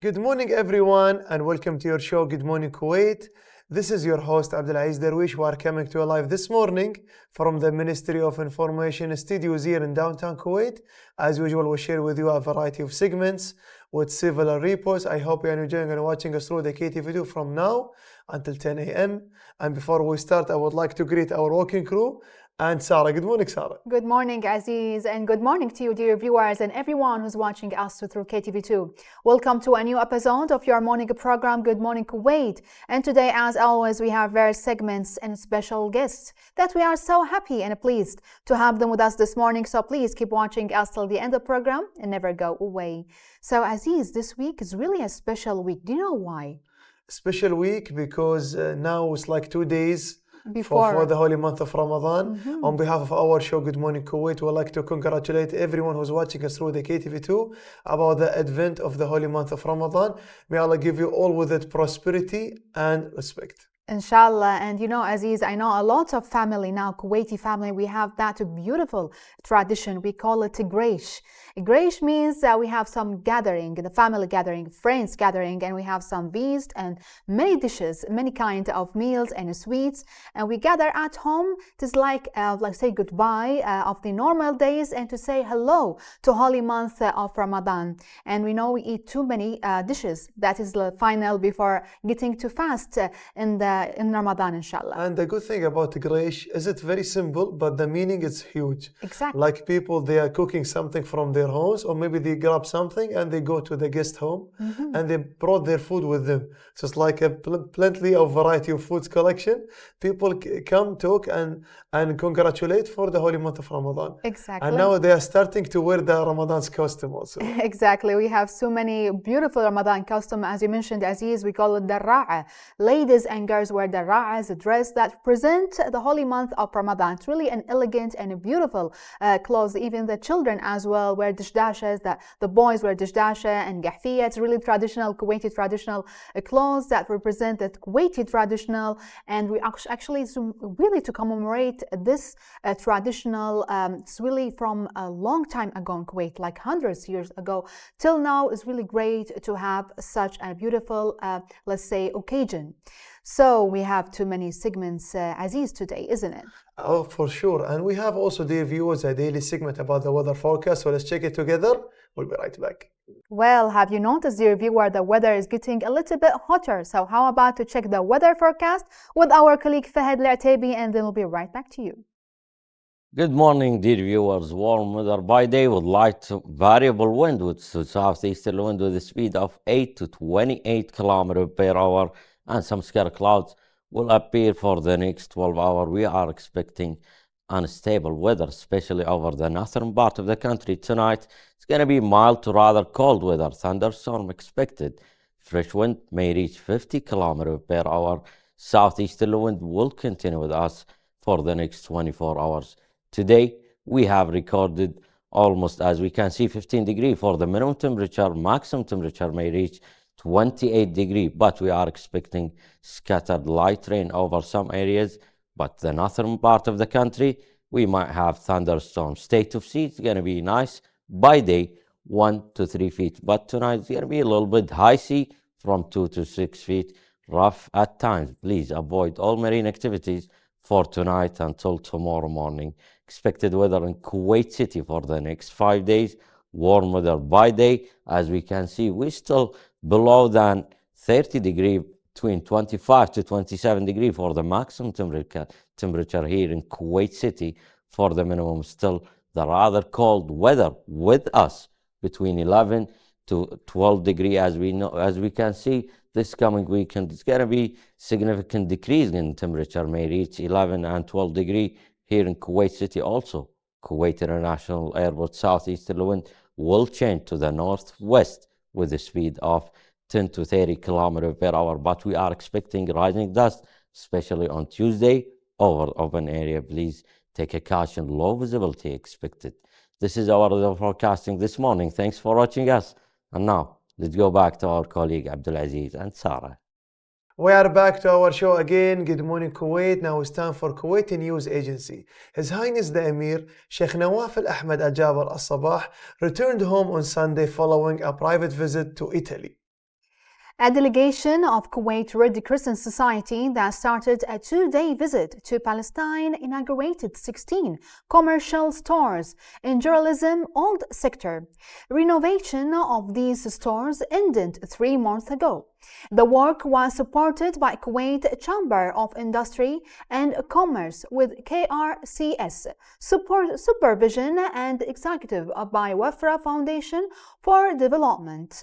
Good morning, everyone, and welcome to your show, Good Morning Kuwait. This is your host, Abdulaziz Darwish. We are coming to you live this morning from the Ministry of Information studios here in downtown Kuwait. As usual, we'll share with you a variety of segments with several reports. I hope you are enjoying and watching us through the KTV2 from now until 10 a.m. And before we start, I would like to greet our working crew and Sarah. Good morning, Sarah. Good morning, Aziz, and good morning to you, dear viewers, and everyone who's watching us through KTV2. Welcome to a new episode of your morning program, Good Morning Kuwait. And today, as always, we have various segments and special guests that we are so happy and pleased to have them with us this morning. So please keep watching us till the end of the program and never go away. So, Aziz, this week is really a special week. Do you know why? Special week because now it's like 2 days for the holy month of Ramadan. On behalf of our show, Good Morning Kuwait, we'd like to congratulate everyone who's watching us through the KTV2 about the advent of the holy month of Ramadan. May Allah give you all with it prosperity and respect. Inshallah. And you know, Aziz, I know a lot of family now, Kuwaiti family, we have that beautiful tradition. We call it Greish. Greish means that we have some gathering, the family gathering, friends gathering, and we have some feast and many dishes, many kind of meals and sweets. And we gather at home. It is like say goodbye of the normal days and to say hello to holy month of Ramadan. And we know we eat too many dishes. That is the final before getting to fast in Ramadan, inshallah. And the good thing about Greish is it's very simple, but the meaning is huge. Exactly. Like people, they are cooking something from their homes, or maybe they grab something and they go to the guest home and they brought their food with them. So it's like a plenty of variety of foods collection. People come, talk and congratulate for the holy month of Ramadan. Exactly. And now they are starting to wear the Ramadan's costume also. Exactly. We have so many beautiful Ramadan costume. As you mentioned, Aziz, we call it Darra'a. Ladies and girls wear Darra'as, a dress that present the holy month of Ramadan. It's really an elegant and a beautiful clothes. Even the children as well wear dishdashas. The boys wear dishdasha and gahfiya. It's really traditional Kuwaiti traditional clothes that represent the Kuwaiti traditional. And we actually really to commemorate this traditional. It's really from a long time ago in Kuwait, like hundreds of years ago till now. It's really great to have such a beautiful, let's say, occasion. So we have too many segments, Aziz, today, isn't it? Oh, for sure. And we have also, dear viewers, a daily segment about the weather forecast. So let's check it together. We'll be right back. Well, have you noticed, dear viewer, the weather is getting a little bit hotter. So how about to check the weather forecast with our colleague Fahad L'Atabi, and then we'll be right back to you. Good morning, dear viewers. Warm weather by day with light variable wind with southeasterly wind with a speed of 8 to 28 km per hour, and some scattered clouds will appear for the next 12 hours. We are expecting unstable weather, especially over the northern part of the country. Tonight, it's going to be mild to rather cold weather. Thunderstorm expected. Fresh wind may reach 50 km per hour. Southeasterly wind will continue with us for the next 24 hours. Today, we have recorded almost, as we can see, 15 degrees for the minimum temperature. Maximum temperature may reach 28 degrees, but we are expecting scattered light rain over some areas. But the northern part of the country, we might have thunderstorms. State of sea is going to be nice by day, 1 to 3 feet. But tonight, it's going to be a little bit high sea from 2 to 6 feet, rough at times. Please avoid all marine activities for tonight until tomorrow morning. Expected weather in Kuwait City for the next 5 days. Warm weather by day. As we can see, we're still below than 30 degrees, between 25 to 27 degrees for the maximum temperature here in Kuwait City. For the minimum, still the rather cold weather with us between 11 to 12 degrees. As we can see, this coming weekend it's going to be significant decrease in temperature, may reach 11 and 12 degrees here in Kuwait City. Also, Kuwait International Airport southeasterly wind will change to the northwest with a speed of 10 to 30 km per hour. But we are expecting rising dust, especially on Tuesday over open area. Please take a caution. Low visibility expected. This is our weather forecasting this morning. Thanks for watching us. And now, let's go back to our colleague Abdulaziz and Sarah. We are back to our show again. Good morning, Kuwait. Now it's time for Kuwaiti News Agency. His Highness the Emir, Sheikh Nawaf Al-Ahmed Al-Jaber Al-Sabah, returned home on Sunday following a private visit to Italy. A delegation of Kuwait Red Crescent Society that started a 2-day visit to Palestine inaugurated 16 commercial stores in journalism old sector. Renovation of these stores ended 3 months ago. The work was supported by Kuwait Chamber of Industry and Commerce with KRCS supervision and executive by Wafra Foundation for Development.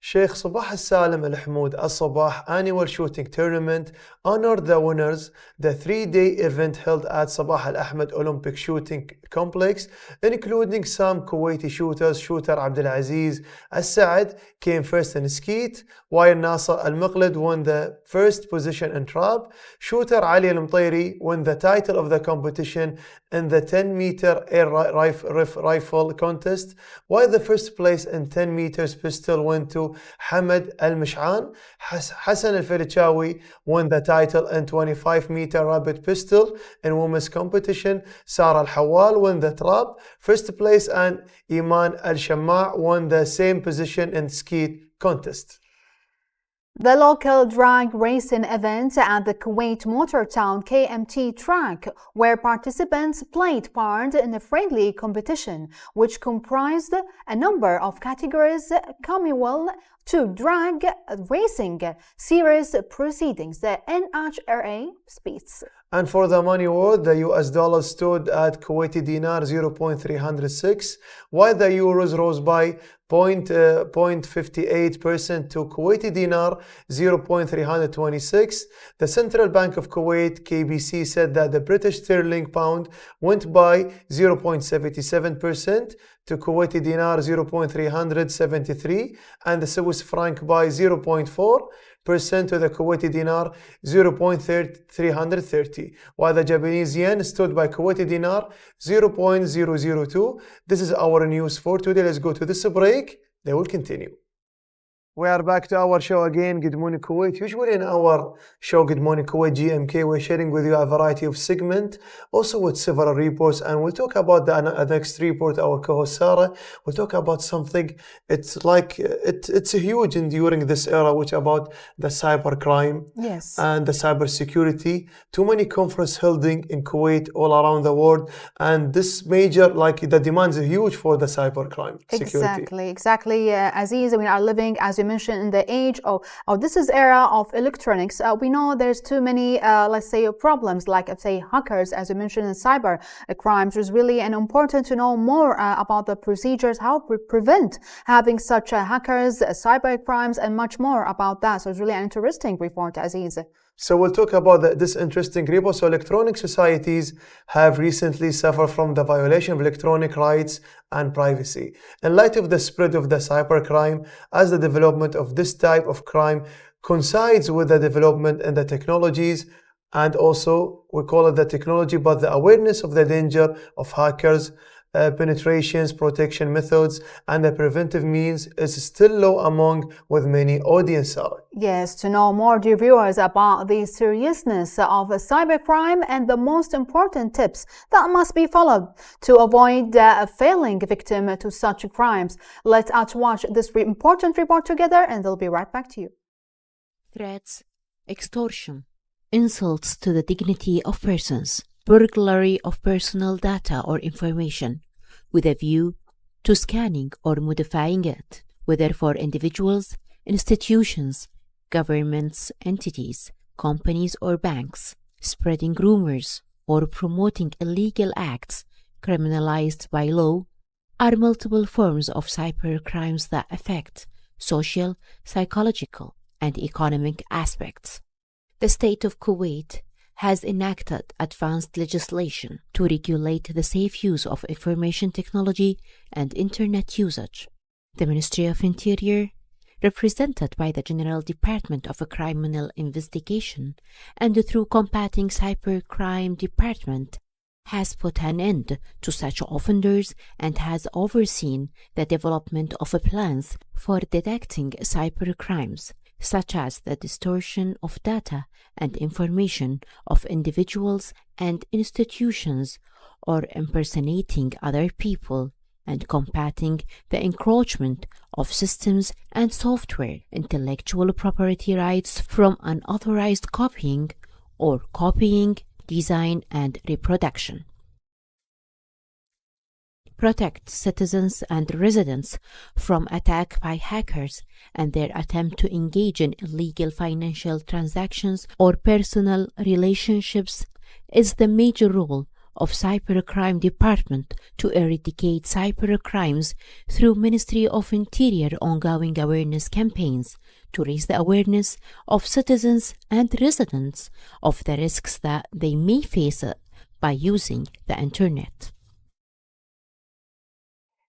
Sheikh Sabah Salim Al Hamoud Al Sabah annual shooting tournament honored the winners. The 3-day event held at Sabah Al Ahmed Olympic Shooting Complex, including some Kuwaiti shooters. Shooter Abdulaziz Al Saad came first in skeet, while Nasser Al Maqlid won the first position in trap. Shooter Ali Al Mtairi won the title of the competition in the 10-meter air rifle contest, while the first place in 10 meters pistol went to Hamad Al-Mish'an. Hassan Al-Felichawi won the title in 25-meter rapid pistol in women's competition. Sarah Al-Hawal won the trap first place, and Iman Al-Shamma won the same position in skeet contest. The local drag racing event at the Kuwait Motor Town KMT track, where participants played part in a friendly competition, which comprised a number of categories communal to drag racing series proceedings, the NHRA speeds. And for the money award, the US dollar stood at Kuwaiti dinar 0.306, while the euros rose by 0.58% to Kuwaiti dinar 0.326. The Central Bank of Kuwait, KBC, said that the British sterling pound went by 0.77% to Kuwaiti dinar 0.373, and the Swiss franc by 0.4% to the Kuwaiti dinar 0.330, while the Japanese yen stood by Kuwaiti dinar 0.002. This is our news for today. Let's go to this break. They will continue. We are back to our show again, Good Morning Kuwait. Usually in our show, Good Morning Kuwait GMK, we're sharing with you a variety of segments, also with several reports, and we'll talk about the next report. Our co-host Sarah will talk about something. It's like it's a huge during this era, which about the cyber crime, yes, and the cyber security. Too many conferences held in Kuwait all around the world, and this major, like the demands are huge for the cyber crime security. Exactly, Aziz. We are living, as you mentioned, in the age of this is era of electronics. We know there's too many, let's say, problems like, say, hackers, as you mentioned, in cyber crimes. It's really important to know more about the procedures, how we prevent having such hackers, cyber crimes, and much more about that. So it's really an interesting report, Aziz. So we'll talk about this interesting report. So electronic societies have recently suffered from the violation of electronic rights and privacy. In light of the spread of the cybercrime, as the development of this type of crime coincides with the development in the technologies, and also we call it the technology, but the awareness of the danger of hackers, penetrations, protection methods, and the preventive means is still low among with many audiences. Yes, to know more, dear viewers, about the seriousness of cybercrime and the most important tips that must be followed to avoid falling victim to such crimes, let us watch this important report together, and they'll be right back to you. Threats, extortion, insults to the dignity of persons, burglary of personal data or information, with a view to scanning or modifying it, whether for individuals, institutions, governments, entities, companies, or banks, spreading rumors or promoting illegal acts criminalized by law, are multiple forms of cybercrimes that affect social, psychological, and economic aspects. The state of Kuwait has enacted advanced legislation to regulate the safe use of information technology and Internet usage. The Ministry of Interior, represented by the General Department of Criminal Investigation and through Combating Cybercrime Department, has put an end to such offenders and has overseen the development of plans for detecting cybercrimes, such as the distortion of data and information of individuals and institutions, or impersonating other people, and combating the encroachment of systems and software, intellectual property rights from unauthorized copying or copying, design, and reproduction. Protect citizens and residents from attack by hackers and their attempt to engage in illegal financial transactions or personal relationships is the major role of Cybercrime Department to eradicate cybercrimes through Ministry of Interior ongoing awareness campaigns to raise the awareness of citizens and residents of the risks that they may face by using the internet.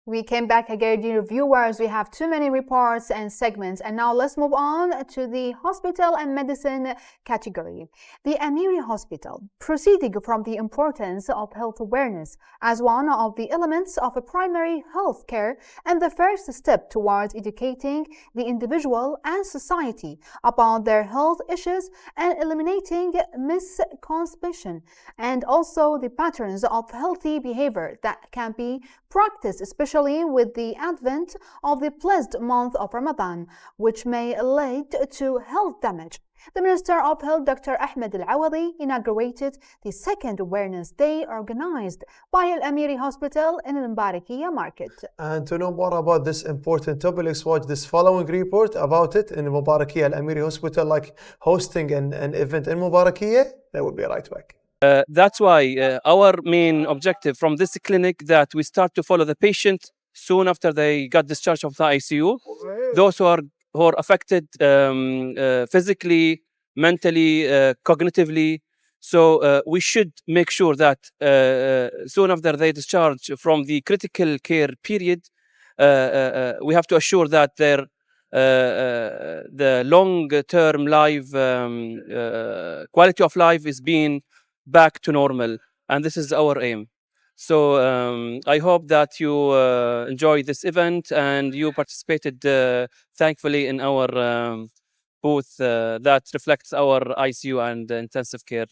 We came back again, dear viewers. We have too many reports and segments, and now let's move on to the hospital and medicine category. The Amiri Hospital, proceeding from the importance of health awareness as one of the elements of a primary health care and the first step towards educating the individual and society about their health issues and eliminating misconception and also the patterns of healthy behavior that can be practiced, especially with the advent of the blessed month of Ramadan, which may lead to health damage. The Minister of Health, Dr. Ahmed Al-Awadi, inaugurated the second Awareness Day organized by Al-Amiri Hospital in Al Mubarakiya Market. And to know more about this important topic, let's watch this following report about it in Mubarakiya Al-Amiri Hospital, like hosting an event in Mubarakiya. That will be right back. That's why our main objective from this clinic that we start to follow the patient soon after they got discharged from the ICU. Those who are affected physically, mentally, cognitively. So we should make sure that soon after they discharge from the critical care period, we have to assure that their the long-term life quality of life is being back to normal, and this is our aim. So I hope that you enjoy this event and you participated thankfully in our booth that reflects our ICU and intensive care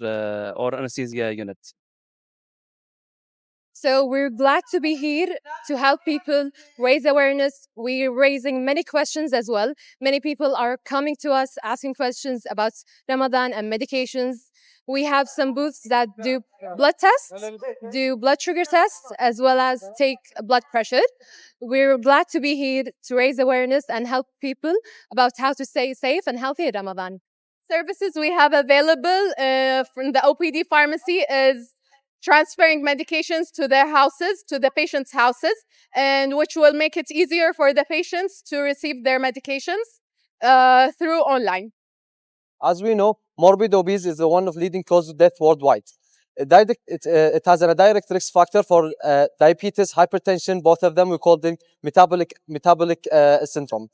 or anesthesia unit. So we're glad to be here to help people raise awareness. We're raising many questions as well. Many people are coming to us asking questions about Ramadan and medications. We have some booths that do blood tests, do blood sugar tests, as well as take blood pressure. We're glad to be here to raise awareness and help people about how to stay safe and healthy in Ramadan. Services we have available from the OPD pharmacy is transferring medications to their houses, to the patients' houses, and which will make it easier for the patients to receive their medications through online. As we know, morbid obesity is one of leading causes of death worldwide. It has a direct risk factor for diabetes, hypertension. Both of them we call them metabolic syndrome.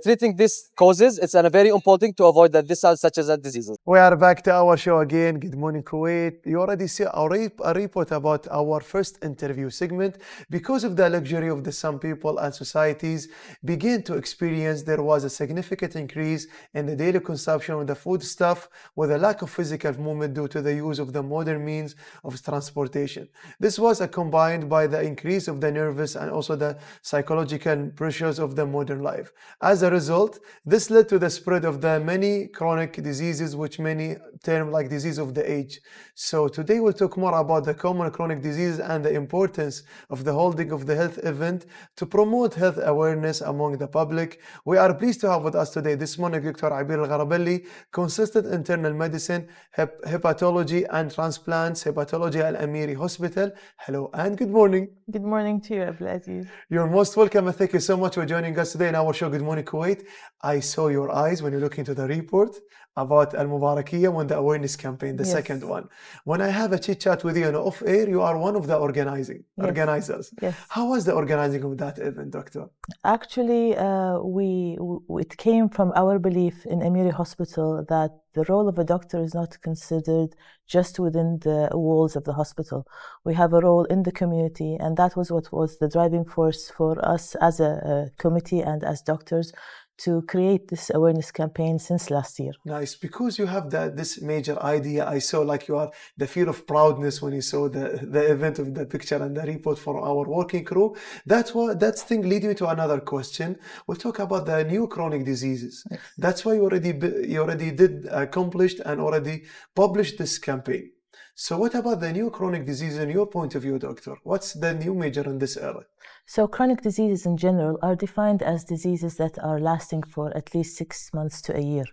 Treating these causes, it's very important to avoid that this are such as diseases. We are back to our show again. Good morning, Kuwait. You already see a report about our first interview segment. Because of the luxury of some people and societies begin to experience, there was a significant increase in the daily consumption of the foodstuff with a lack of physical movement due to the use of the modern means of transportation. This was combined by the increase of the nervous and also the psychological pressures of the modern life. As a result, this led to the spread of the many chronic diseases, which many term like disease of the age. So today we'll talk more about the common chronic diseases and the importance of the holding of the health event to promote health awareness among the public. We are pleased to have with us today this morning Dr. Abir Al-Gharabelli, consultant internal medicine, hepatology and transplants, hepatology at Al-Amiri Hospital. Hello and good morning. Good morning to you, Abdulaziz. You're most welcome and thank you so much for joining us today in our show Good Morning Kuwait. I saw your eyes when you look into the report about Al Mubarakiya when the awareness campaign, the second one. When I have a chit chat with you on off air, you are one of the organizers. Yes. How was the organizing of that event, Doctor? Actually, it came from our belief in Amiri Hospital that the role of a doctor is not considered just within the walls of the hospital. We have a role in the community, and that was what was the driving force for us as a committee and as doctors to create this awareness campaign since last year. Nice, because you have this major idea. I saw like you are the feel of proudness when you saw the event of the picture and the report for our working crew. That thing lead me to another question. We'll talk about the new chronic diseases. Yes. That's why you already did accomplished and already published this campaign. So what about the new chronic disease in your point of view, doctor? What's the new major in this era? So chronic diseases in general are defined as diseases that are lasting for at least 6 months to a year,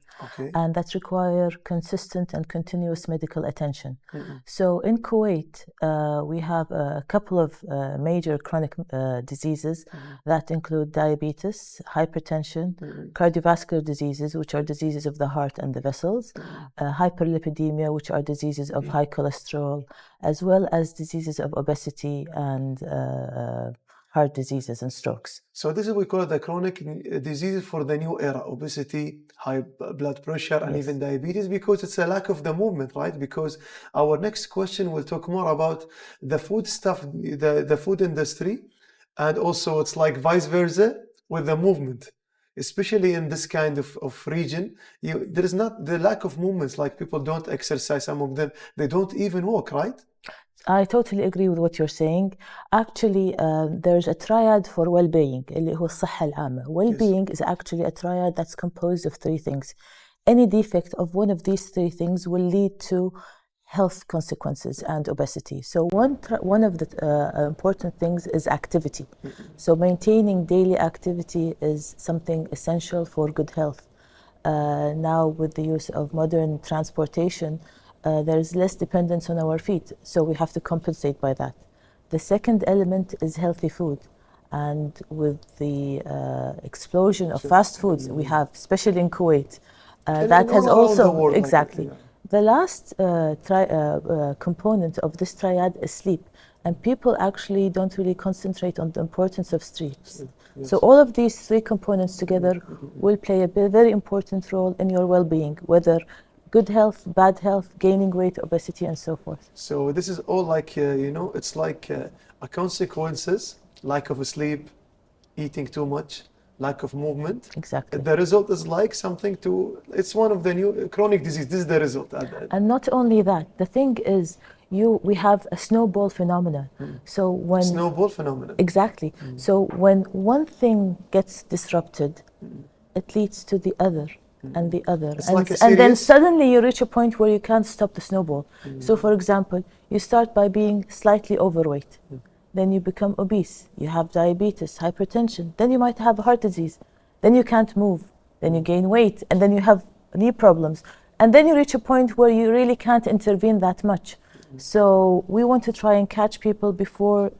and that require consistent and continuous medical attention. So in Kuwait, we have a couple of major chronic diseases that include diabetes, hypertension, cardiovascular diseases, which are diseases of the heart and the vessels, hyperlipidemia, which are diseases of high cholesterol, as well as diseases of obesity and heart diseases and strokes. So this is we call it the chronic diseases for the new era: obesity, high blood pressure, and even diabetes, because it's a lack of the movement, right? Because our next question will talk more about the food stuff, the food industry, and also it's like vice versa with the movement. Especially in this kind of region, there is not the lack of movements, like people don't exercise, some of them, they don't even walk, right? I totally agree with what you're saying. Actually, there's a triad for well-being, اللي هو الصحة العامة. Well-being is actually a triad that's composed of 3 things. Any defect of one of these 3 things will lead to health consequences and obesity. So one of the important things is activity. So maintaining daily activity is something essential for good health. Now with the use of modern transportation, there is less dependence on our feet, so we have to compensate by that. The second element is healthy food, and with the explosion of fast foods we have, especially in Kuwait, that has also world, exactly. The last component of this triad is sleep, and people actually don't really concentrate on the importance of sleep. So all of these 3 components together will play a very important role in your well-being, whether good health, bad health, gaining weight, obesity, and so forth. So this is all like, it's like a consequences, lack of sleep, eating too much, lack of movement. Exactly. The result is like something it's one of the new chronic disease. This is the result. And not only that, the thing is, we have a snowball phenomenon. So when snowball phenomenon. Exactly. So when one thing gets disrupted, it leads to the other. And the other, and then suddenly you reach a point where you can't stop the snowball. So for example, you start by being slightly overweight, then you become obese, you have diabetes, hypertension, then you might have heart disease, then you can't move, then you gain weight, and then you have knee problems, and then you reach a point where you really can't intervene that much. So we want to try and catch people before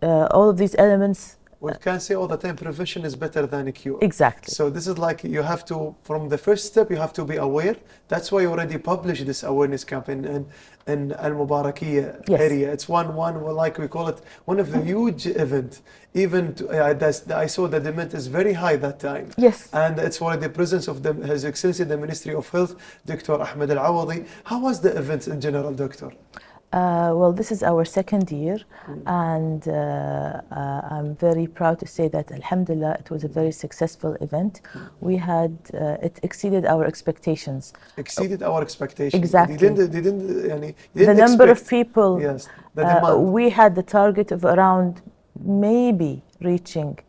all of these elements. We can say all the time, prevention is better than a cure. Exactly. So this is like you have to, from the first step, you have to be aware. That's why you already published this awareness campaign in Al Mubarakiyya area. It's one like we call it one of the huge event. Even I saw the demand is very high that time. Yes. And it's for the presence of His Excellency the Ministry of Health, Dr. Ahmed Al Awadi. How was the event in general, Doctor? Well, this is our 2nd year, and I'm very proud to say that, alhamdulillah, it was a very successful event. We had, it exceeded our expectations. Exceeded our expectations. Exactly. The number of people, yes, the demand. We had the target of around maybe reaching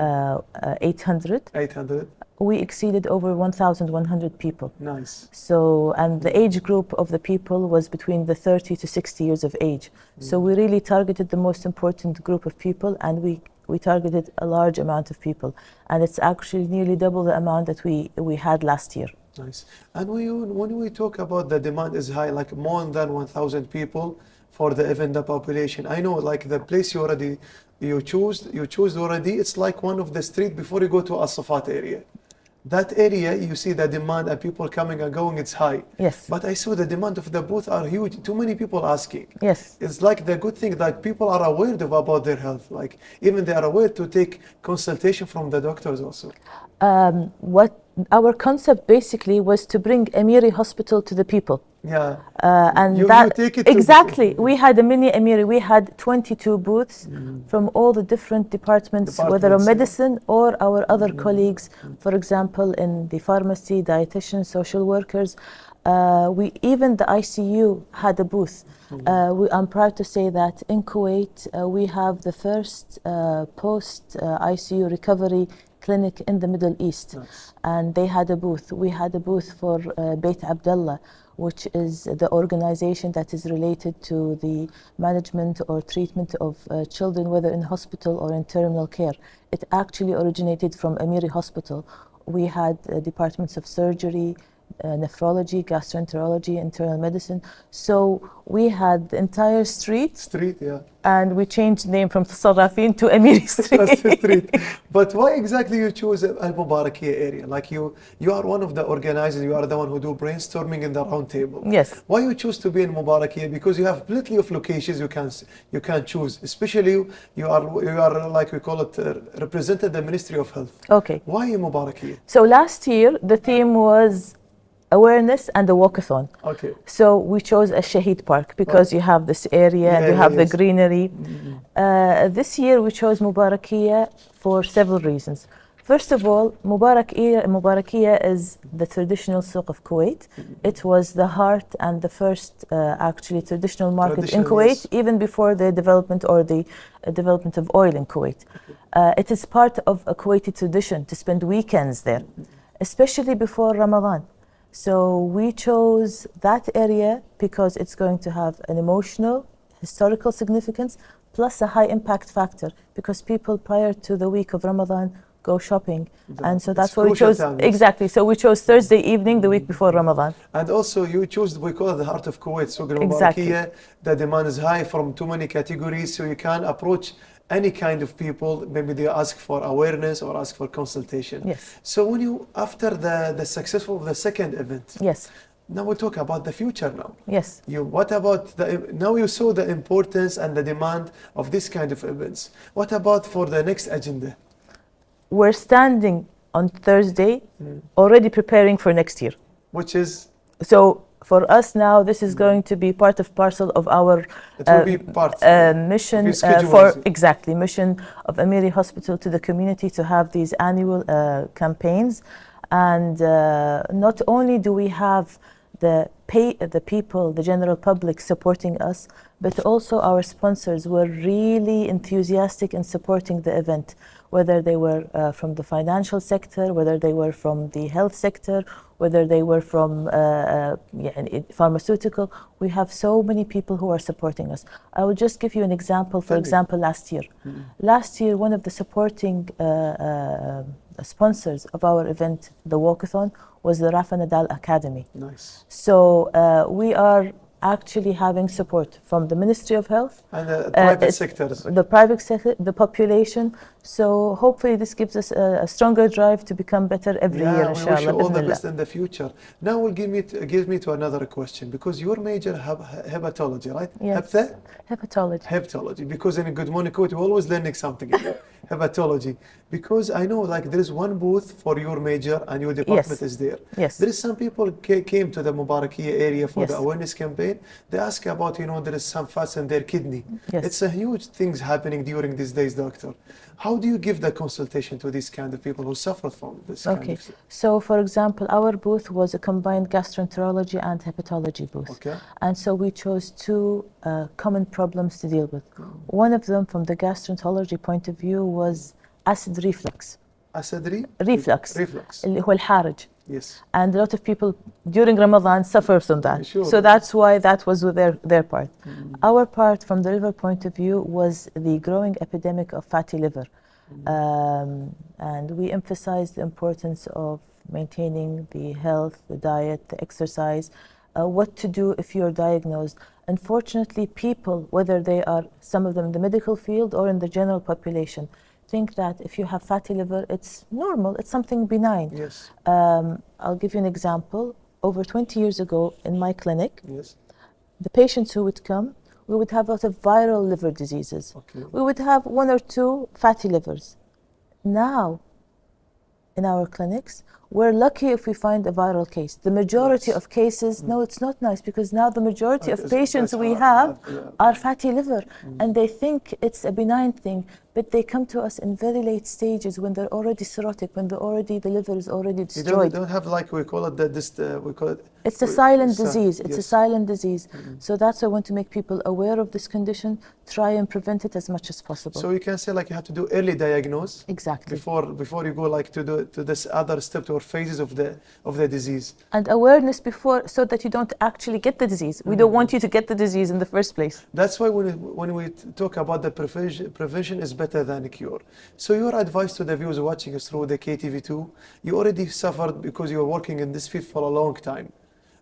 800. 800. We exceeded over 1,100 people. Nice. So, and the age group of the people was between the 30 to 60 years of age. So we really targeted the most important group of people, and we targeted a large amount of people. And it's actually nearly double the amount that we had last year. Nice. And when we talk about the demand is high, like more than 1,000 people for the event, the population. I know like the place you choose already, it's like one of the street before you go to As-Safat area. That area, you see the demand and people coming and going, it's high. Yes. But I saw the demand of the booth are huge. Too many people asking. Yes. It's like the good thing that people are aware about their health. Like even they are aware to take consultation from the doctors also. What Our concept basically was to bring Amiri Hospital to the people. Yeah. And You that take it to exactly. the, We had a mini Amiri. We had 22 booths from all the different departments, whether of Departments, yeah. medicine or our other colleagues, for example, in the pharmacy, dietitians, social workers. We even the ICU had a booth. I'm proud to say that in Kuwait we have the first post ICU recovery clinic in the Middle East. Nice. And they had a booth. We had a booth for Beit Abdullah, which is the organization that is related to the management or treatment of children, whether in hospital or in terminal care. It actually originated from Amiri Hospital. We had departments of surgery, nephrology, gastroenterology, internal medicine. So we had the entire street, yeah. and we changed the name from Sarrafin to Amiri Street. That's the street. But why exactly you choose Al Mubarakiyah area? Like you are one of the organizers, you are the one who do brainstorming in the round table. Yes. Why you choose to be in Mubarakiyah? Because you have plenty of locations you can choose. Especially you are like we call it represented the Ministry of Health. Okay. Why Mubarakiyah? So last year the theme was awareness and a walkathon. Okay. So we chose a Shahid Park because you have this area and you have the greenery. This year we chose Mubarakiyah for several reasons. First of all, Mubarakiyah is the traditional souk of Kuwait. It was the heart and the first actually traditional market in Kuwait, even before the development or the development of oil in Kuwait. It is part of a Kuwaiti tradition to spend weekends there, especially before Ramadan. So we chose that area because it's going to have an emotional, historical significance, plus a high impact factor, because people prior to the week of Ramadan go shopping. And so that's what we chose. Exactly. So we chose Thursday evening, the week before Ramadan. And also you chose, we call it the heart of Kuwait. So Exactly. the demand is high from too many categories, so you can approach any kind of people. Maybe they ask for awareness or ask for consultation. Yes. So when you, after the success of the second event, yes, now we talk about the future now. Yes. What about now you saw the importance and the demand of this kind of events. What about for the next agenda? We're standing on Thursday, already preparing for next year. Which is? So for us now, this is going to be part of parcel of our mission mission of Amiri Hospital to the community, to have these annual campaigns. And not only do we have the people, the general public supporting us, but also our sponsors were really enthusiastic in supporting the event, whether they were from the financial sector, whether they were from the health sector, whether they were from pharmaceutical. We have so many people who are supporting us. I will just give you an example. For example, last year. Last year, one of the supporting sponsors of our event, the walkathon, was the Rafa Nadal Academy. Nice. So we are actually having support from the Ministry of Health and the private sectors, the private sector, the population. So hopefully this gives us a stronger drive to become better every year. Inshallah. We wish you all the best in the future. Now will give me to another question, because your major hepatology, right? Yes. Hepatology. Because in Good Morning Kuwait, we're always learning something. Hepatology. Because I know, like, there is one booth for your major and your department is there. Yes. There is some people came to the Mubarakiyah area for the awareness campaign. They ask about, there is some fats in their kidney. Yes. It's a huge things happening during these days, doctor. How do you give the consultation to these kind of people who suffer from this kind of thing? So for example, our booth was a combined gastroenterology and hepatology booth. Okay. And so we chose two common problems to deal with. One of them, from the gastroenterology point of view, was acid reflux. Acid reflux. اللي هو الحارج. Yes. And a lot of people during Ramadan suffer from that. Sure. So that's why that was their part. Our part, from the liver point of view, was the growing epidemic of fatty liver. And we emphasized the importance of maintaining the health, the diet, the exercise, what to do if you're diagnosed. Unfortunately, people, whether they are, some of them in the medical field or in the general population, think that if you have fatty liver, it's normal, it's something benign. Yes. I'll give you an example. Over 20 years ago in my clinic, the patients who would come, we would have a lot of viral liver diseases. Okay. We would have 1 or 2 fatty livers. Now, in our clinics, We're lucky if we find a viral case. The majority of cases, no, it's not nice, because now the majority of patients we have are fatty liver, and they think it's a benign thing, but they come to us in very late stages when they're already cirrhotic, when the liver is already destroyed. You don't have, like, we call it we call it. It's a silent disease. It's yes. a silent disease. So that's why I want to make people aware of this condition, try and prevent it as much as possible. So you can say, like, you have to do early diagnose. Exactly. Before you go, like, to this other step or phases of the disease. And awareness before, so that you don't actually get the disease. We don't want you to get the disease in the first place. That's why when we talk about the prevention is better than a cure. So your advice to the viewers watching us through the KTV2, you already suffered because you're working in this field for a long time.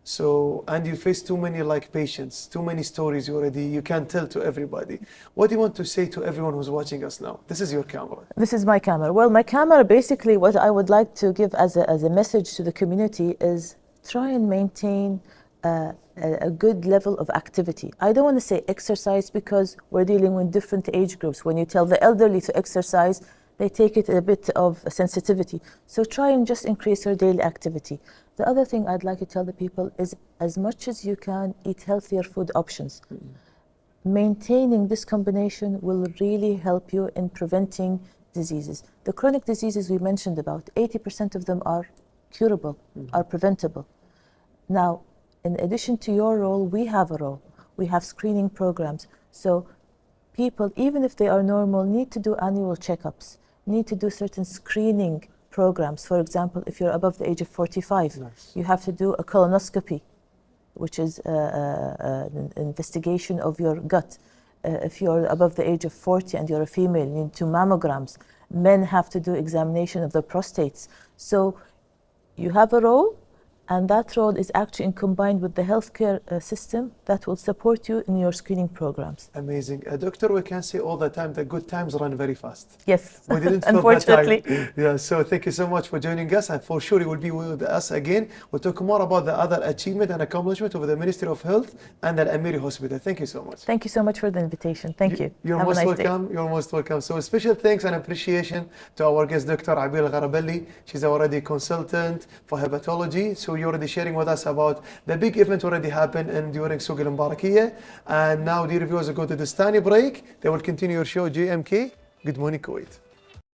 So, and you face too many, like, patients, too many stories you can tell to everybody. What do you want to say to everyone who's watching us now? This is your camera. This is my camera. Well, my camera, basically what I would like to give as a message to the community is try and maintain a good level of activity. I don't want to say exercise, because we're dealing with different age groups. When you tell the elderly to exercise, they take it a bit of sensitivity. So try and just increase your daily activity. The other thing I'd like to tell the people is, as much as you can, eat healthier food options. Maintaining this combination will really help you in preventing diseases. The chronic diseases we mentioned about, 80% of them are curable, are preventable. Now, in addition to your role, we have a role. We have screening programs. So people, even if they are normal, need to do annual checkups, need to do certain screening programs. For example, if you're above the age of 45, you have to do a colonoscopy, which is an investigation of your gut. If you're above the age of 40 and you're a female, you need 2 mammograms. Men have to do examination of their prostates. So you have a role, and that role is actually combined with the healthcare system that will support you in your screening programs. Amazing. Doctor, we can say all the time that good times run very fast. Yes, we didn't feel unfortunately. That time. Yeah, so thank you so much for joining us, and for sure you will be with us again. We'll talk more about the other achievement and accomplishment of the Ministry of Health and the Al-Amiri Hospital. Thank you so much. Thank you so much for the invitation. Thank you. You're Have most a nice welcome. day. You're most welcome. So special thanks and appreciation to our guest, Dr. Abil Gharabelli. She's already consultant for hepatology. So you're already sharing with us about the big event already happened during Souk Al Mbarakiyya. And now, dear viewers, go to this tiny break. They will continue your show, JMK. Good morning, Kuwait.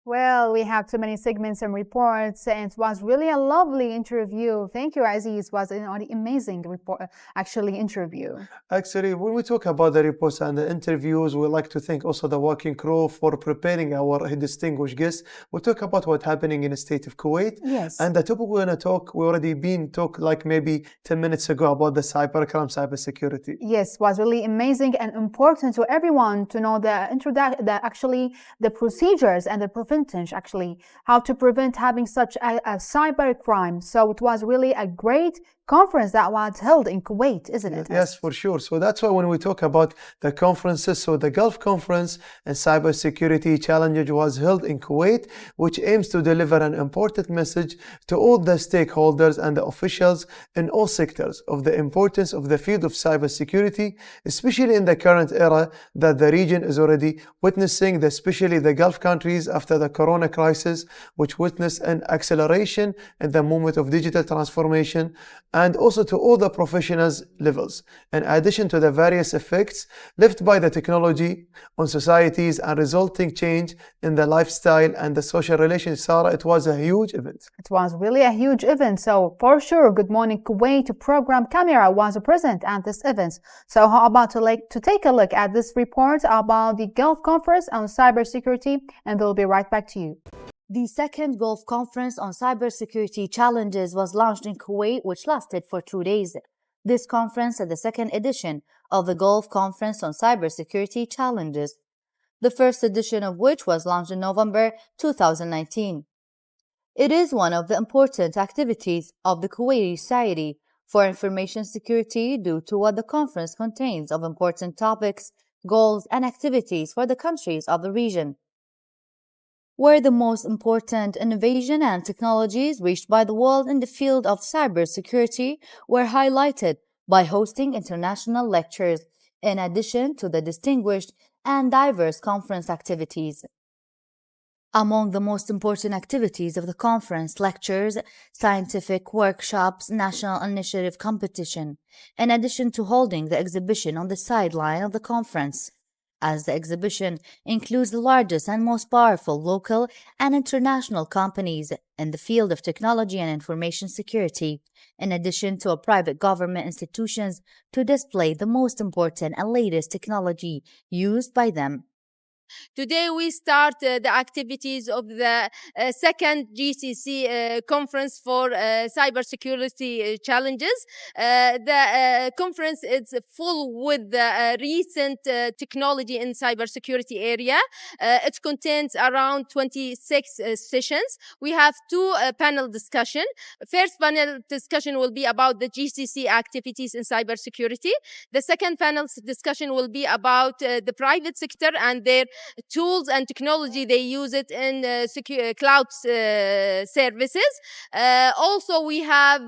Well, we have too many segments and reports, and it was really a lovely interview. Thank you, Aziz. It was an amazing report, actually, interview. Actually, when we talk about the reports and the interviews, we like to thank also the working crew for preparing our distinguished guests. We'll talk about what's happening in the state of Kuwait. Yes. And the topic we're going to talk, we already been talked like maybe 10 minutes ago about the cybercrime, cybersecurity. Yes, it was really amazing and important to everyone to know actually the procedures and the actually how to prevent having such a cyber crime. So it was really a great conference that was held in Kuwait, isn't it? Yes, for sure. So that's why when we talk about the conferences, so the Gulf Conference and Cybersecurity Challenge was held in Kuwait, which aims to deliver an important message to all the stakeholders and the officials in all sectors of the importance of the field of cybersecurity, especially in the current era that the region is already witnessing, especially the Gulf countries after the Corona crisis, which witnessed an acceleration in the movement of digital transformation, and also to all the professionals levels, in addition to the various effects left by the technology on societies and resulting change in the lifestyle and the social relations. Sarah, it was a huge event. It was really a huge event. So for sure, Good Morning Kuwait program camera was present at this event. So how about to take a look at this report about the Gulf Conference on cybersecurity, and we'll be right back to you. The second Gulf Conference on Cybersecurity Challenges was launched in Kuwait, which lasted for 2 days. This conference is the second edition of the Gulf Conference on Cybersecurity Challenges, the first edition of which was launched in November 2019. It is one of the important activities of the Kuwaiti Society for Information Security due to what the conference contains of important topics, goals, and activities for the countries of the region, where the most important innovation and technologies reached by the world in the field of cybersecurity were highlighted by hosting international lectures, in addition to the distinguished and diverse conference activities. Among the most important activities of the conference, lectures, scientific workshops, national initiative competition, in addition to holding the exhibition on the sideline of the conference, as the exhibition includes the largest and most powerful local and international companies in the field of technology and information security, in addition to private government institutions to display the most important and latest technology used by them. Today we start the activities of the second GCC conference for cybersecurity challenges. The conference is full with the recent technology in cybersecurity area. It contains around 26 sessions. We have two panel discussion. First panel discussion will be about the GCC activities in cybersecurity. The second panel discussion will be about the private sector and their tools and technology they use it in cloud services. Also, we have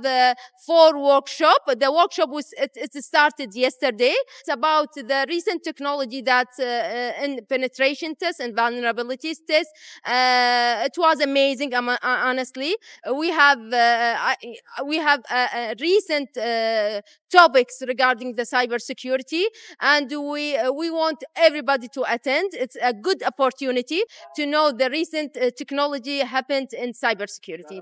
4 workshops. The workshop it started yesterday. It's about the recent technology that's in penetration tests and vulnerabilities tests. It was amazing, honestly. We have recent topics regarding the cybersecurity, and we want everybody to attend. It's a good opportunity to know the recent technology happened in cybersecurity.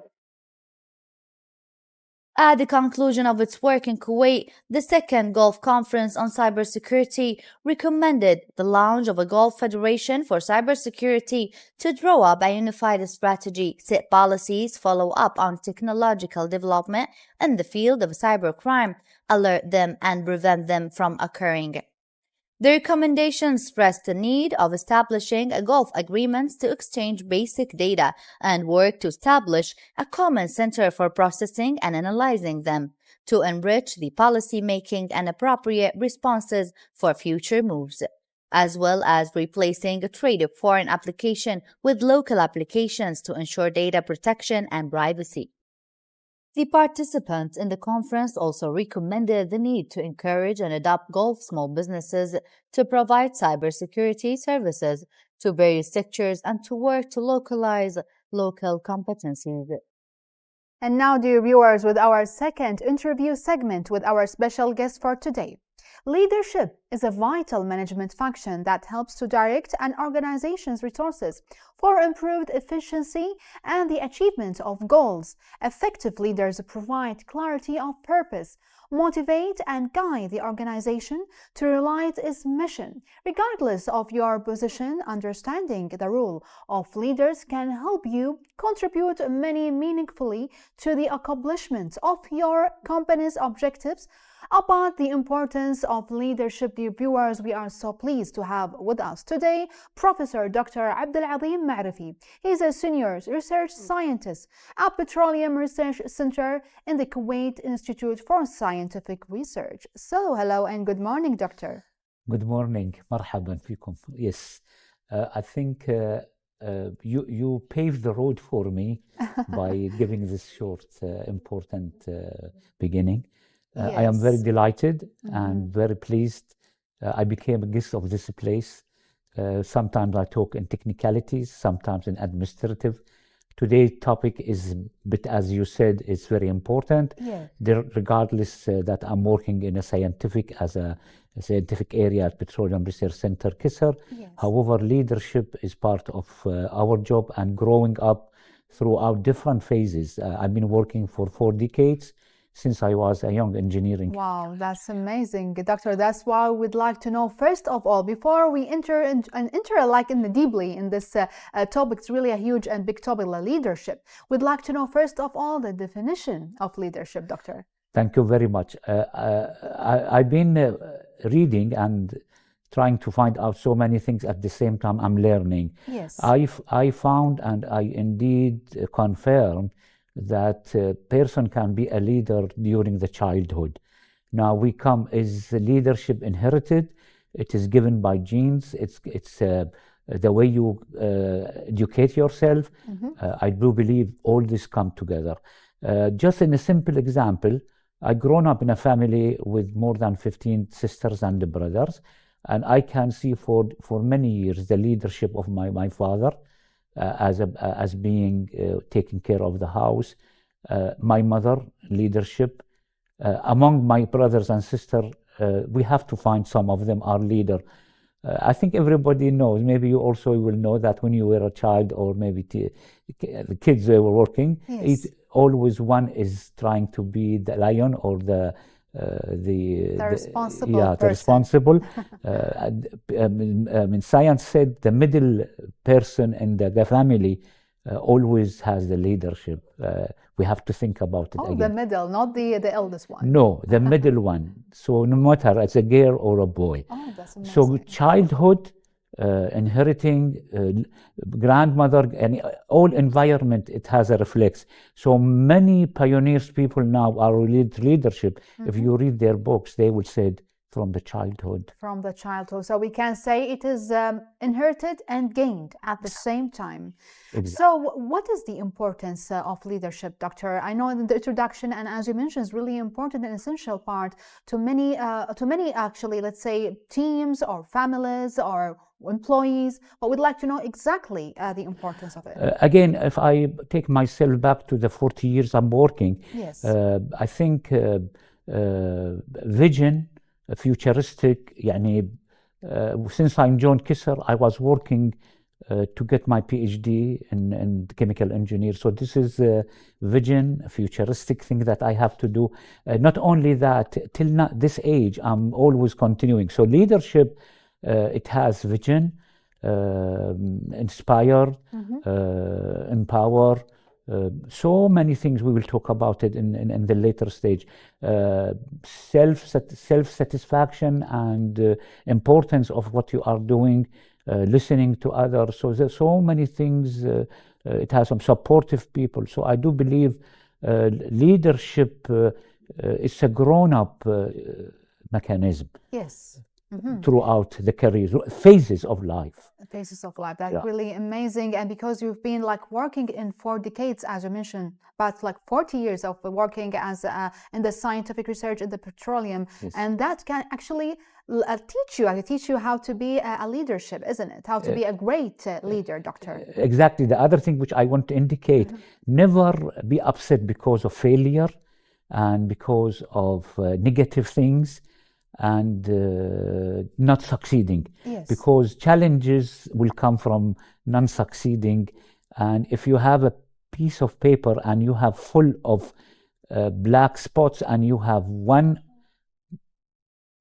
At the conclusion of its work in Kuwait, the second Gulf Conference on Cybersecurity recommended the launch of a Gulf Federation for Cybersecurity to draw up a unified strategy, set policies, follow up on technological development in the field of cybercrime, alert them and prevent them from occurring. The recommendations stressed the need of establishing a Gulf agreements to exchange basic data and work to establish a common center for processing and analyzing them, to enrich the policy making and appropriate responses for future moves, as well as replacing a trade foreign application with local applications to ensure data protection and privacy. The participants in the conference also recommended the need to encourage and adopt Gulf small businesses to provide cybersecurity services to various sectors and to work to localize local competencies. And now, dear viewers, with our second interview segment with our special guest for today. Leadership is a vital management function that helps to direct an organization's resources for improved efficiency and the achievement of goals. Effective leaders provide clarity of purpose, motivate and guide the organization to realize its mission. Regardless of your position, understanding the role of leaders can help you contribute meaningfully to the accomplishment of your company's objectives. About the importance of leadership, dear viewers, we are so pleased to have with us today Professor Dr. Abdulazim Ma'rifi. He is a senior research scientist at Petroleum Research Center in the Kuwait Institute for Scientific Research. So, hello and good morning, Doctor. Good morning. مرحبا فيكم. Yes, I think you paved the road for me by giving this short, important beginning. Yes. I am very delighted and very pleased. I became a guest of this place. Sometimes I talk in technicalities, sometimes in administrative. Today's topic is, but as you said, it's very important. Yes. Regardless that I'm working in a scientific area at Petroleum Research Center, Kisser. Yes. However, leadership is part of our job, and growing up throughout different phases. I've been working for 4 decades. Since I was a young engineer. Wow, that's amazing, Doctor. That's why we'd like to know, first of all, before we enter deeply in this topic, it's really a huge and big topic, leadership. We'd like to know, first of all, the definition of leadership, Doctor. Thank you very much. I've been reading and trying to find out so many things at the same time I'm learning. Yes. I found, and I indeed confirmed, that a person can be a leader during the childhood. Now is leadership inherited? It is given by genes. It's the way you educate yourself. I do believe all this come together. Just in a simple example, I grown up in a family with more than 15 sisters and brothers, and I can see for many years the leadership of my father. as being taking care of the house. My mother, leadership. Among my brothers and sisters, we have to find some of them are leader. I think everybody knows, maybe you also will know that when you were a child, or maybe the kids they were working, Yes. always one is trying to be the lion or the responsible the person. responsible. Science said the middle person in the family always has the leadership. We have to think about it again. The middle, not the eldest one. No, the middle one. So no matter it's a girl or a boy. Oh, that's amazing. So childhood, inheriting, grandmother, and all environment, it has a reflex. So many pioneers people now are leadership. If you read their books, they will say from the childhood. From the childhood. So we can say it is inherited and gained at the same time. Exactly. So what is the importance of leadership, Doctor? I know in the introduction, and as you mentioned, is really important and essential part to many actually, let's say, teams or families or employees, but we'd like to know exactly the importance of it. Again, if I take myself back to the 40 years I'm working, yes. I think vision, futuristic, since I joined Kisser, I was working to get my PhD in chemical engineer. So this is a vision, a futuristic thing that I have to do. Not only that, till this age, I'm always continuing. So leadership, it has vision, inspire, empower, so many things. We will talk about it in the later stage. Self-satisfaction and importance of what you are doing, listening to others. So there's so many things. It has some supportive people. So I do believe leadership is a grown-up mechanism. Yes. Throughout the career, phases of life. Phases of life. That's really amazing. And because you've been working in 4 decades, as you mentioned, but 40 years of working as in the scientific research in the petroleum, and that can actually teach you how to be a leadership, isn't it? How to be a great leader, Doctor. Exactly. The other thing which I want to indicate, never be upset because of failure and because of negative things and not succeeding. Yes. Because challenges will come from non-succeeding, and if you have a piece of paper and you have full of black spots and you have one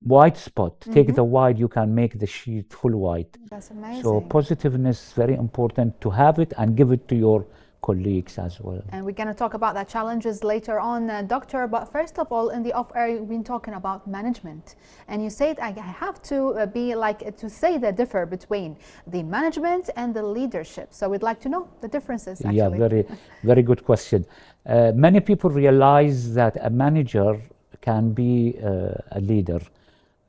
white spot, take the white, you can make the sheet full white. That's amazing. So positiveness is very important to have it and give it to your colleagues as well. And we're going to talk about the challenges later on, Doctor. But first of all, in the off-air, we've been talking about management. And you said I have to be to say the differ between the management and the leadership. So we'd like to know the differences, actually. Yeah, very good question. Many people realize that a manager can be a leader,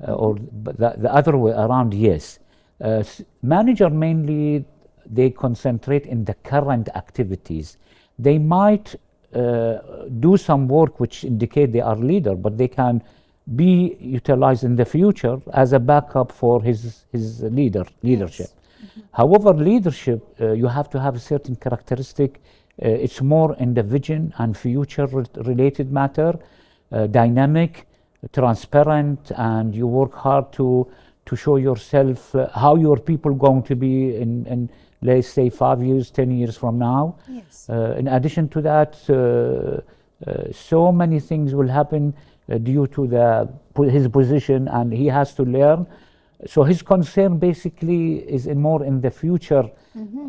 or the other way around, yes. Manager mainly, they concentrate in the current activities. They might do some work which indicate they are leader, but they can be utilized in the future as a backup for his leadership. Yes. However, leadership, you have to have a certain characteristic. It's more in the vision and future related matter, dynamic, transparent, and you work hard to show yourself how your people going to be in let's say 5 years, 10 years from now. Yes. In addition to that, so many things will happen due to his position, and he has to learn. So his concern basically is more in the future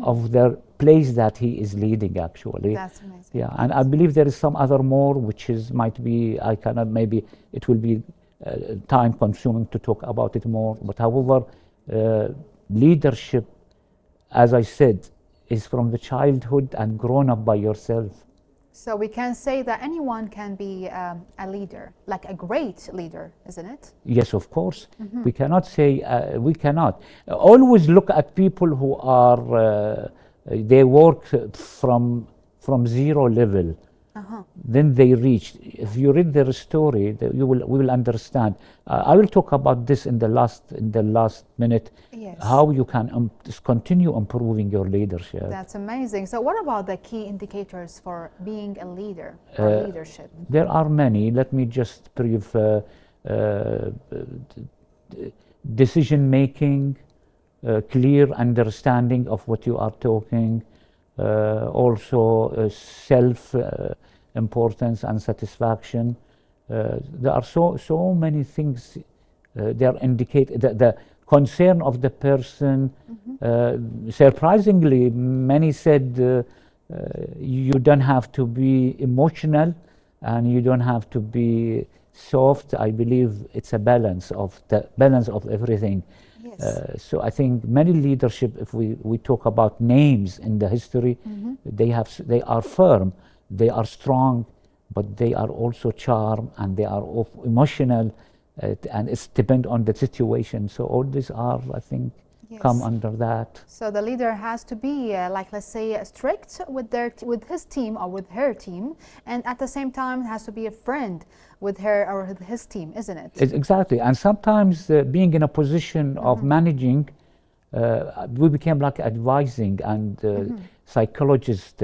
of the place that he is leading, actually. That's amazing. Yeah, and I believe there is some other more, which might be, I cannot, maybe it will be time consuming to talk about it more. But however, leadership, as I said, is from the childhood and grown up by yourself. So we can say that anyone can be a leader, like a great leader, isn't it? Yes, of course. We cannot say, we cannot. Always look at people who are, they work from zero level. Then they reach. if you read their story, we will understand. I will talk about this in the last minute. Yes. How you can just continue improving your leadership. That's amazing. So what about the key indicators for being a leader or leadership? There are many. Let me just brief. Decision making, clear understanding of what you are talking, also self importance and satisfaction. There are so many things. They are indicate the concern of the person. Surprisingly, many said you don't have to be emotional and you don't have to be soft. I believe it's a balance of everything. Yes. So I think many leadership, if we talk about names in the history, they are firm, they are strong, but they are also charm and they are emotional, and it's depend on the situation. So all these are, I think, come under that. So the leader has to be like, let's say, strict with his team or with her team, and at the same time has to be a friend with her or his team, isn't it? Exactly. And sometimes being in a position of managing, we became like advising and psychologists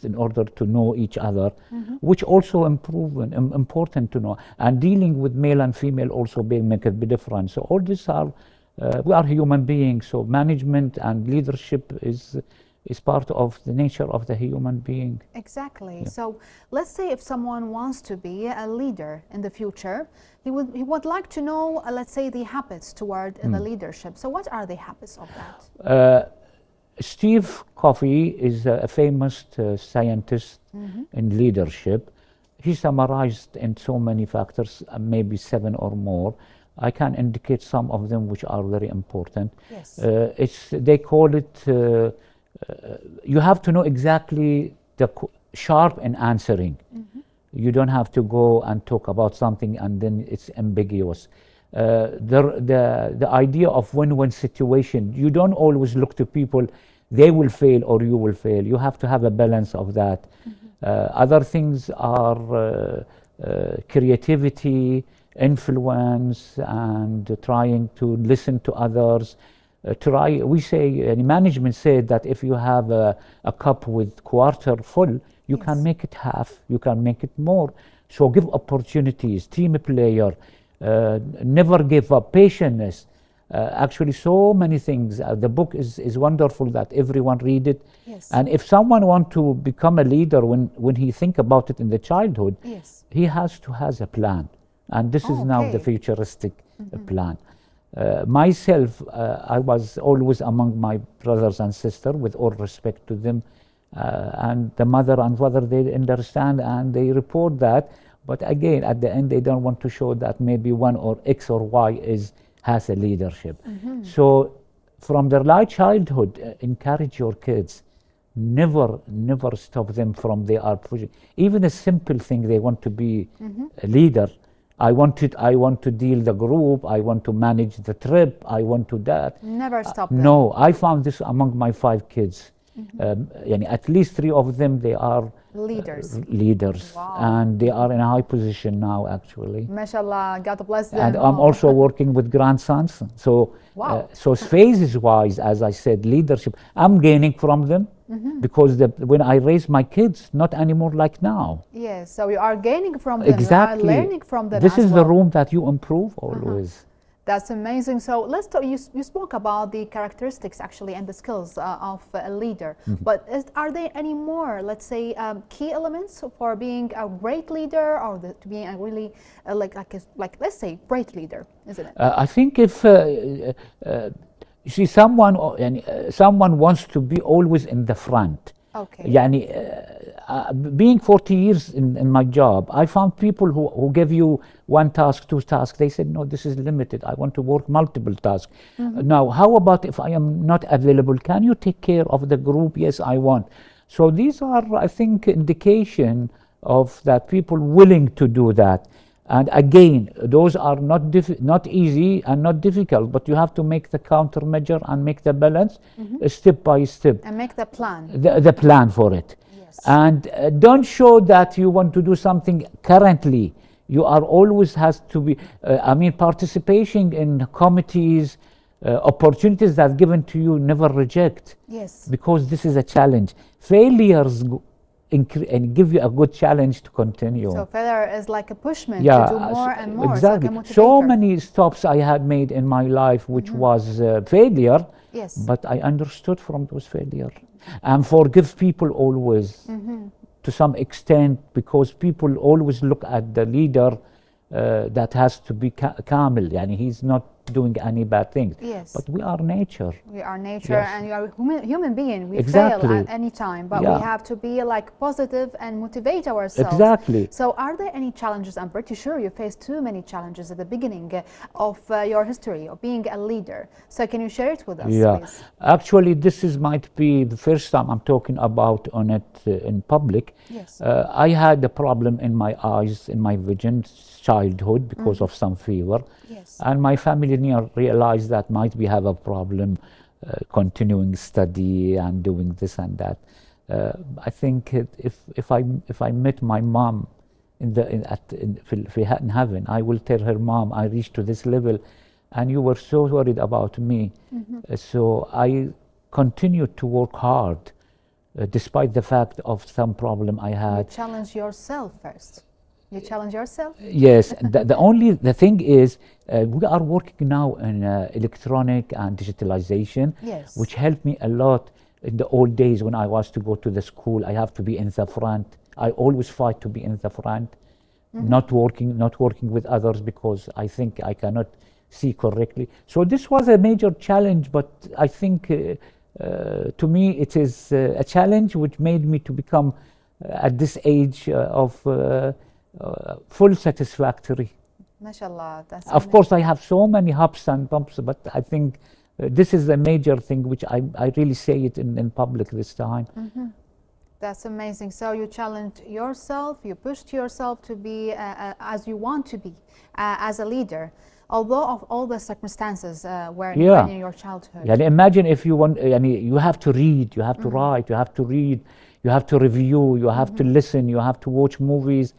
in order to know each other, which also important to know. And dealing with male and female also make a big difference. So all these are, we are human beings, so management and leadership is part of the nature of the human being. Exactly. Yeah. So let's say if someone wants to be a leader in the future, he would like to know, let's say, the habits toward the leadership. So what are the habits of that? Steve Covey is a famous scientist in leadership. He summarized in so many factors, maybe 7 or more. I can indicate some of them which are very important. Yes. They call it, you have to know exactly the sharp in answering. You don't have to go and talk about something and then it's ambiguous. The idea of win-win situation, you don't always look to people, they will fail or you will fail. You have to have a balance of that. Other things are creativity, influence, and trying to listen to others. We say, management said that if you have a cup with quarter full, you can make it half, you can make it more. So give opportunities, team player, never give up, patience. Actually, so many things. The book is wonderful that everyone read it. Yes. And if someone want to become a leader, when he think about it in the childhood, he has to have a plan. And this is now the futuristic plan. Myself, I was always among my brothers and sisters, with all respect to them. And the mother and father, they understand and they report that. But again, at the end, they don't want to show that maybe one or X or Y has a leadership. So from their light childhood, encourage your kids. Never stop them from they are pushing. Even a simple thing, they want to be a leader. I want to deal the group, I want to manage the trip, I want to that. Never stop them. No, I found this among my 5 kids. At least 3 of them, they are leaders. Wow. And they are in a high position now, actually. Mashallah, God bless them. And I'm also working with grandsons. So, so phases-wise, as I said, leadership, I'm gaining from them. Because when I raise my kids, not anymore like now. Yes, so you are gaining from them, exactly. You are learning from them. This is well. the room that you improve always. That's amazing. So let's talk, you spoke about the characteristics actually and the skills of a leader, but are there any more, let's say, key elements for being a great leader or to being a really, like let's say, great leader, isn't it? I think if you see someone wants to be always in the front. Okay. Being 40 years in my job, I found people who give you 1 task, 2 tasks. They said, no, this is limited. I want to work multiple tasks. Now, how about if I am not available? Can you take care of the group? Yes, I want. So these are, I think, indication of that people willing to do that. And again, those are not easy and not difficult, but you have to make the countermeasure and make the balance step by step. And make the plan. The plan for it. Yes. course. And don't show that you want to do something currently. You are always has to be, participation in committees, opportunities that are given to you, never reject. Yes. Because this is a challenge. Failures and give you a good challenge to continue. So failure is like a pushment to do more and more. Exactly. Like a so many stops I had made in my life, which was failure. Yes. But I understood from those failures and forgive people always to some extent, because people always look at the leader that has to be kamil, yani he's not doing any bad things. Yes. But we are nature. We are nature, Yes. and you are human being. We Exactly. fail at any time, but we have to be like positive and motivate ourselves. Exactly. So are there any challenges? I'm pretty sure you faced too many challenges at the beginning of your history of being a leader. So can you share it with us, please? Actually, this might be the first time I'm talking about on it in public. Yes. I had a problem in my eyes, in my vision, childhood, because of some fever. Yes. And my family realized that might be have a problem continuing study and doing this and that. I think if I met my mom in heaven, I will tell her, Mom, I reached to this level and you were so worried about me. So I continued to work hard despite the fact of some problem I had. You challenge yourself first. You challenge yourself? Yes. The thing is, we are working now in electronic and digitalization, yes, which helped me a lot. In the old days when I was to go to the school, I have to be in the front. I always fight to be in the front, not working with others because I think I cannot see correctly. So this was a major challenge, but I think to me it is a challenge which made me to become at this age of full satisfactory. MashaAllah, that's of course I have so many hops and bumps, but I think this is a major thing which I really say it in public this time. That's amazing. So you challenged yourself, you pushed yourself to be as you want to be as a leader, although of all the circumstances were in your childhood. Yeah, imagine if you want, you have to read, you have to write, you have to read, you have to review, you have to listen, you have to watch movies.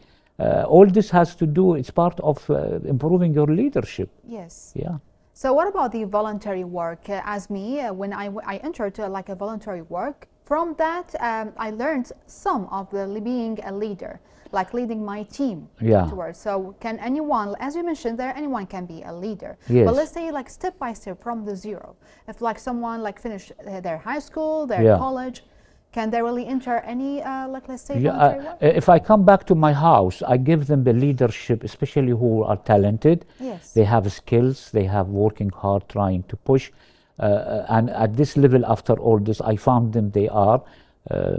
All this has to do, it's part of improving your leadership. Yes. Yeah. So what about the voluntary work? As me, when I entered like a voluntary work, from that I learned some of the being a leader, like leading my team towards. So can anyone, as you mentioned there, anyone can be a leader. Yes. But let's say like step by step from the zero. If like someone like finished their high school, their college, can they really enter any, like let's say, voluntary work? If I come back to my house, I give them the leadership, especially who are talented. Yes. They have skills, they have working hard, trying to push. And at this level, after all this, I found them, they are.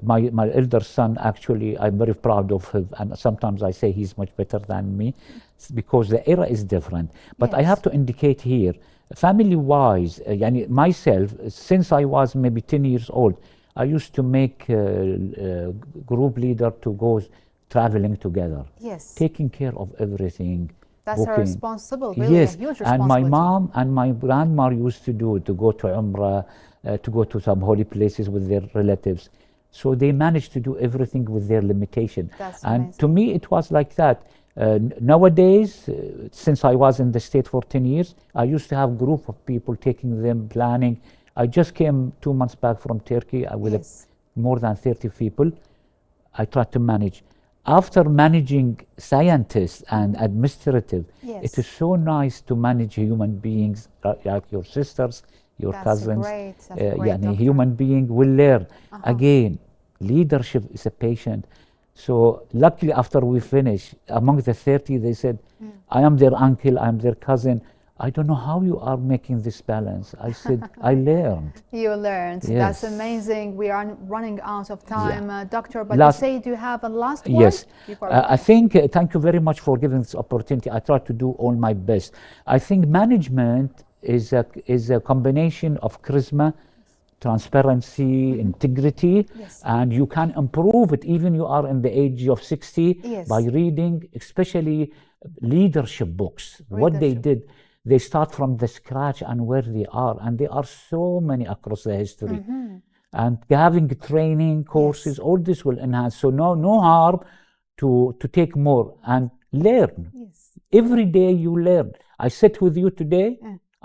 My elder son, actually, I'm very proud of him. And sometimes I say he's much better than me because the era is different. But I have to indicate here, family-wise, myself, since I was maybe 10 years old, I used to make group leader to go traveling together. Yes. Taking care of everything. That's a responsibility, really yes. a huge And responsibility. my mom and my grandma used to do it, to go to Umrah, to go to some holy places with their relatives. So they managed to do everything with their limitation. That's and amazing. To me, it was like that. Nowadays, since I was in the state for 10 years, I used to have a group of people taking them, planning. I just came 2 months back from Turkey with more than 30 people. I tried to manage. After managing scientists and administrative, it is so nice to manage human beings like your sisters, your cousins. That's a great Human being will learn. Again, leadership is a patient. So luckily after we finished, among the 30, they said, I am their uncle, I am their cousin. I don't know how you are making this balance. I said, I learned. You learned. Yes. That's amazing. We are running out of time, Doctor, but Last, you say you have a last word? Yes. I think, thank you very much for giving this opportunity. I try to do all my best. I think management is a combination of charisma, transparency, integrity, and you can improve it even you are in the age of 60 by reading, especially leadership books. What they did, they start from the scratch and where they are, and there are so many across the history. and having training courses, all this will enhance. So no harm to take more and learn. Yes. Every day you learn. I sit with you today,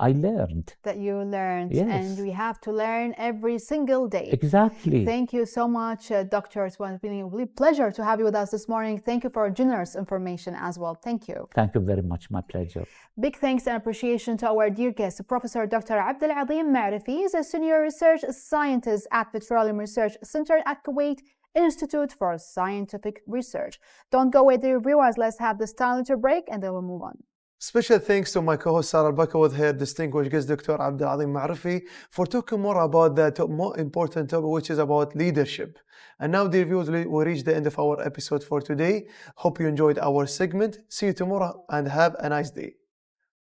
I learned. That you learned, Yes. and we have to learn every single day. Exactly. Thank you so much, Doctor. It's been a real pleasure to have you with us this morning. Thank you for generous information as well. Thank you. Thank you very much. My pleasure. Big thanks and appreciation to our dear guest, Professor Dr. Abdel Azim Ma'rifi. Is a senior research scientist at Petroleum Research Center at Kuwait Institute for Scientific Research. Don't go away, dear viewers. Let's have this tiny little break and then we'll move on. Special thanks to my co-host Sarah Bakr with her distinguished guest Dr. Abdel Azim Ma'rifi for talking more about the more important topic, which is about leadership. And now, dear viewers, we reached the end of our episode for today. Hope you enjoyed our segment. See you tomorrow and have a nice day.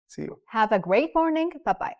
See you. Have a great morning. Bye-bye.